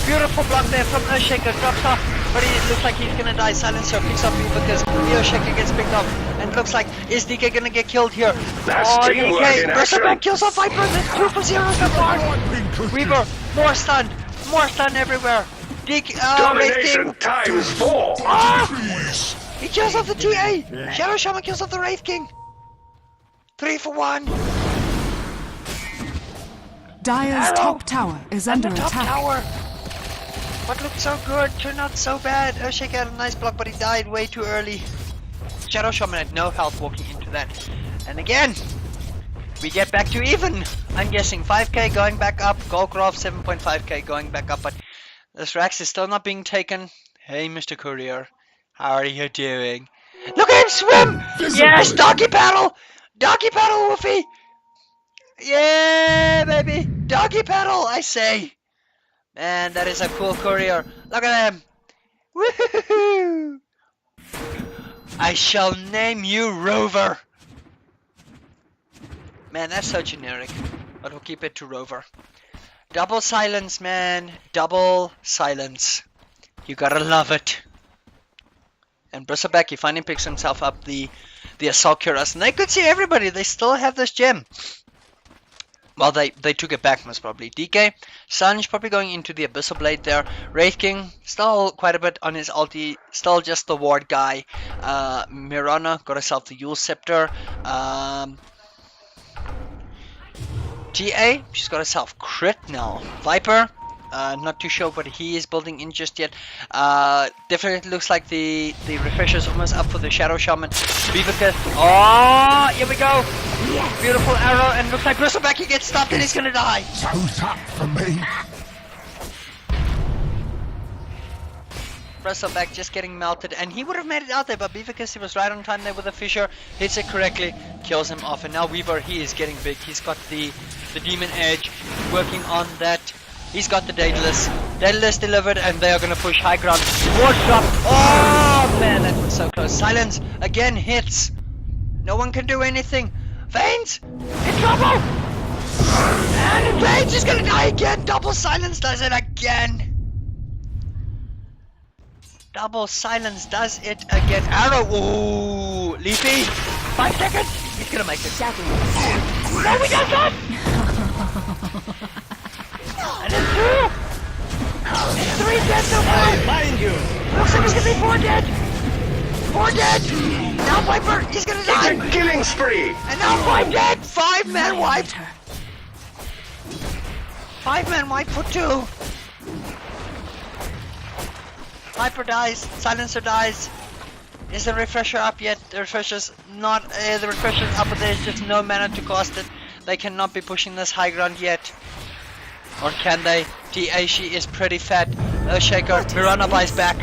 Beautiful block there from Earthshaker, drops off, but it looks like he's gonna die. Silencer picks up Weaver because Earthshaker gets picked up, and looks like, is DK gonna get killed here? Oh, DK! Rustypielover kills off Viper, there's 2 for 0 so far! Weaver, more stun everywhere! Domination times 4! Ah! He kills off the TA! Shadow Shaman kills off the Wraith King! 3 for 1! Dire's top tower is under top attack. Tower! What looked so good turned out so bad. Earthshaker had a nice block, but he died way too early. Shadow Shaman had no health walking into that. And again, we get back to even. I'm guessing 5k going back up. Goldcroft 7.5k going back up, but this Rax is still not being taken. Hey, Mr. Courier. How are you doing? Look at him swim! Yes, doggy paddle! Doggy paddle, Wolfie! Yeah, baby! Doggy paddle, I say! Man, that is a cool courier. Look at him! Woohoo! I shall name you Rover! Man, that's so generic. But we'll keep it to Rover. Double silence, man. Double silence. You gotta love it. And Bristleback, he finally picks himself up the Assault Cuirass. And they could see everybody. They still have this gem. Well, they took it back most probably. DK, Sanj probably going into the Abyssal Blade there. Wraith King, still quite a bit on his ulti. Still just the ward guy. Mirana got herself the Yule Scepter. TA, she's got herself crit now. Viper, not too sure what he is building in just yet. Definitely looks like the refresher's almost up for the Shadow Shaman. Beavercus, oh, here we go. Yes. Beautiful arrow, and looks like Bristleback, he gets stopped and he's gonna die. So tough for me. Bristleback just getting melted, and he would have made it out there, but Beavercus, he was right on time there with the Fisher, hits it correctly, kills him off, and now Weaver, he is getting big. He's got the Demon Edge, working on that. He's got the Daedalus. Daedalus delivered, and they are going to push high ground. Ward drop. Oh, man, that was so close. Silence again hits. No one can do anything. Veins! In trouble! And Veins is gonna die again! Double silence does it again! Double silence does it again. Arrow! Ooh! Leafy! 5 seconds! He's gonna make it. No, we got that! And it's 2! It's 3 dead so far! Find you! Looks like it's gonna be 4 dead! 4 dead! Now Viper, he's gonna die! It's a killing spree! And now 5 dead! 5 man wipe! 5 man wipe for 2! Viper dies, Silencer dies. Is the refresher up yet? The refresher's not, the refresher's up, but there's just no mana to cast it. They cannot be pushing this high ground yet. Or can they? TA, she is pretty fat. Shaker, Mirana buys back.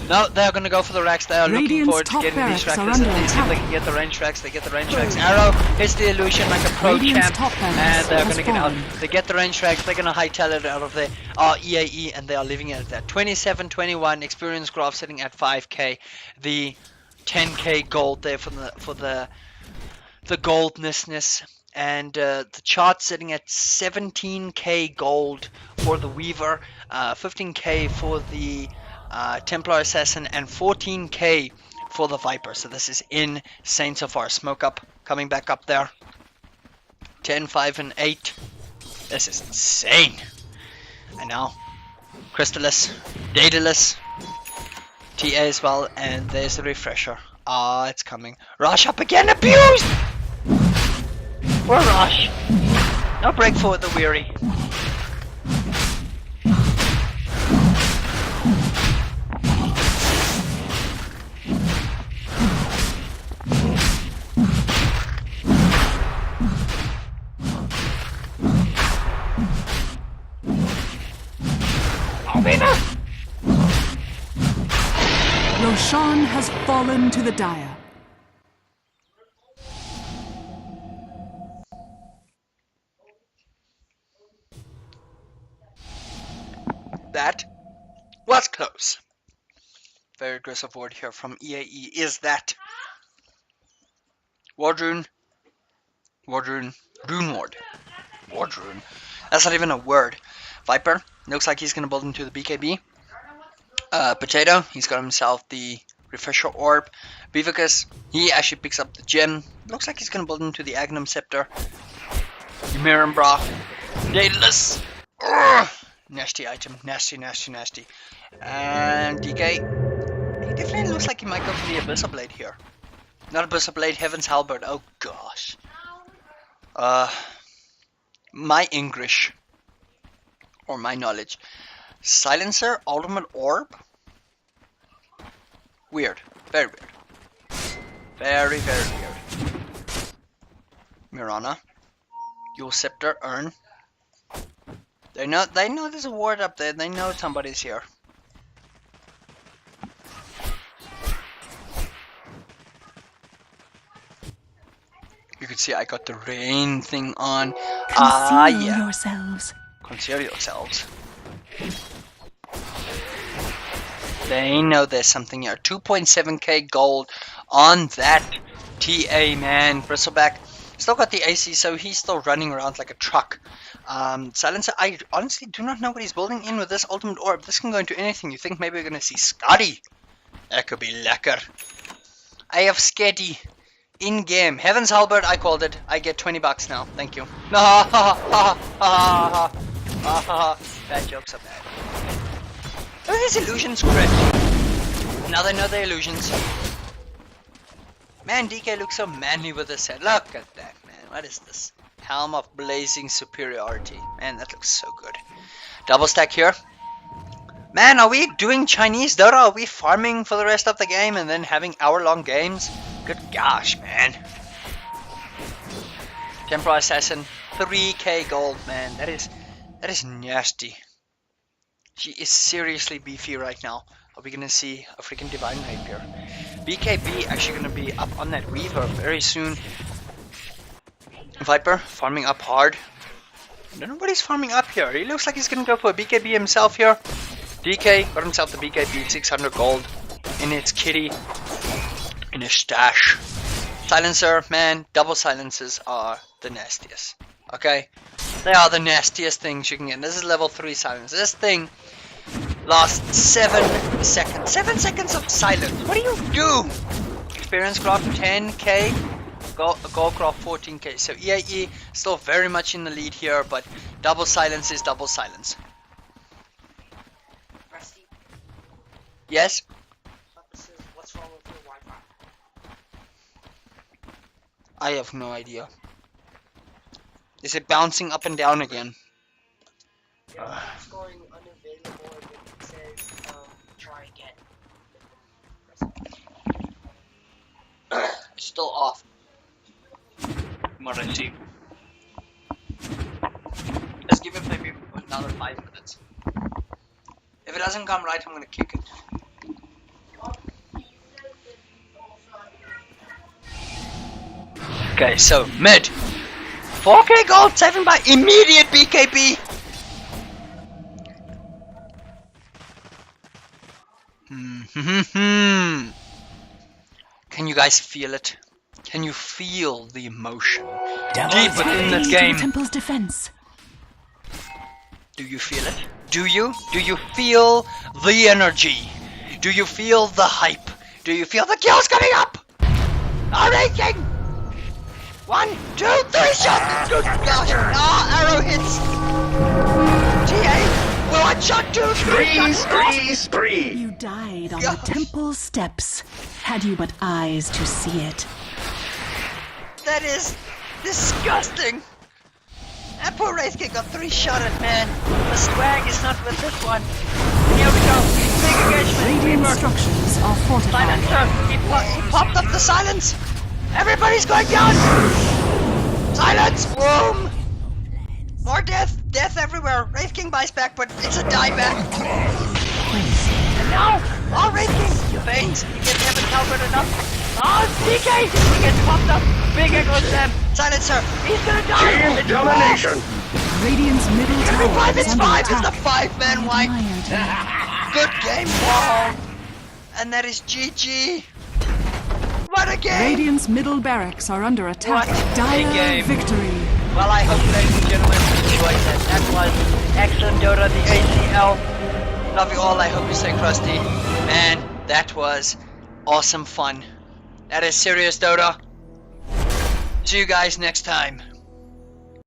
No, they're gonna go for the racks. They are looking forward to getting these racks. Let's see if they can get the range racks. They get the range racks. Arrow hits the illusion like a pro champ, and they're gonna get out. They get the range racks. They're gonna hightail it out of there. eAe, and they are leaving it at that. 27-21. Experience graph sitting at 5k. The 10k gold there for the goldness. And the chart sitting at 17k gold for the Weaver, 15k for the Templar Assassin, and 14k for the Viper. So this is insane so far. Smoke up, coming back up there. 10, 5, and 8. This is insane. And now, Crystallis, Daedalus, TA as well, and there's the refresher. It's coming. Rush up again, abused! Or Rush. No break for the weary. Roshan has fallen to the dire. That was close. Very aggressive word here from eAe. Is that Wardrune? Rune Ward. Wardrune. That's not even a word. Viper looks like he's gonna build into the BKB. Potato, he's got himself the refresher orb. Vivicus, he actually picks up the gem. Looks like he's gonna build into the Agnum Scepter. Mirambra, Daedalus. Nasty item, nasty. And DK, he definitely looks like he might go for the Abyssal Blade here. Not Abyssal Blade, Heaven's Halberd. Oh gosh. My English, or my knowledge. Silencer, Ultimate Orb. Weird, very weird. Very weird. Mirana, Yule Scepter, Urn. They know there's a ward up there. They know somebody's here. You can see I got the rain thing on. Conceal Yeah. yourselves. Conceal yourselves. They know there's something here. 2.7k gold on that TA, man. Bristleback still got the AC, so he's still running around like a truck. Silencer, I honestly do not know what he's building in with this ultimate orb. This can go into anything. You think maybe we're gonna see Scotty? That could be lekker. I have Sketty in game. Heaven's Halberd, I called it. I get 20 bucks now. Thank you. Bad jokes are bad. Oh, his illusions crit. Now they know their illusions. Man, DK looks so manly with this head. Look at that, man. What is this? Helm of Blazing Superiority. Man, that looks so good. Double stack here. Man, are we doing Chinese Dota? Are we farming for the rest of the game and then having hour-long games? Good gosh, man. Templar Assassin, 3k gold, man. That is nasty. She is seriously beefy right now. Are we gonna see a freaking Divine Rapier? BKB actually gonna be up on that Weaver very soon. Viper farming up hard. I don't know what he's farming up here. He looks like he's gonna go for a BKB himself here. DK got himself the BKB, 600 gold in its kitty, in his stash. Silencer, man, double silencers are the nastiest. Okay? They are the nastiest things you can get. This is level 3 silence. This thing lasts 7 seconds. 7 seconds of silence. What do you do? Experience craft 10k. Gold craft 14k. So eAe still very much in the lead here, but double silence is double silence. Rusty, Yes? what's wrong with your Wi-Fi? I have no idea. Is it bouncing up and down again? It's going unavailable and it says, try again. It's still off. From what I see. Let's give it maybe another 5 minutes. If it doesn't come right, I'm gonna kick it. Okay, so mid. 4k gold, 7 by immediate BKB. Can you guys feel it? Can you feel the emotion deep within that game? Temple's defense. Do you feel it? Do you? Do you feel the energy? Do you feel the hype? Do you feel the kills coming up? Are raking! 1, 2, 3 shots! Good gosh! Arrow hits! TA! Well, 1 shot, 2, 3 shots! You died on the temple steps, had you but eyes to see it. That is disgusting! That poor Wraith King got 3 shotted, man. The swag is not with this one. Here we go. Big engagement. Radiant structures are fortified. Silencer! He popped up the silence! Everybody's going down! Silence! Boom! More death! Death everywhere! Wraith King buys back, but it's a dieback. And now, Wraith King faints. He haven't covered enough. DK! He gets popped up. Big echo slam. Silencer! He's gonna die! Team domination! Radiant's middle tower is under 5 is attack. the 5-man wipe. Good game, Wall. And that is GG. What a game! Radiant's middle barracks are under attack. What a Dire game. victory. Well, I hope, ladies and gentlemen, you enjoyed that. That was excellent Dota, the ACL. Love you all. I hope you stay crusty. Man, that was awesome fun. That is serious Dota. See you guys next time.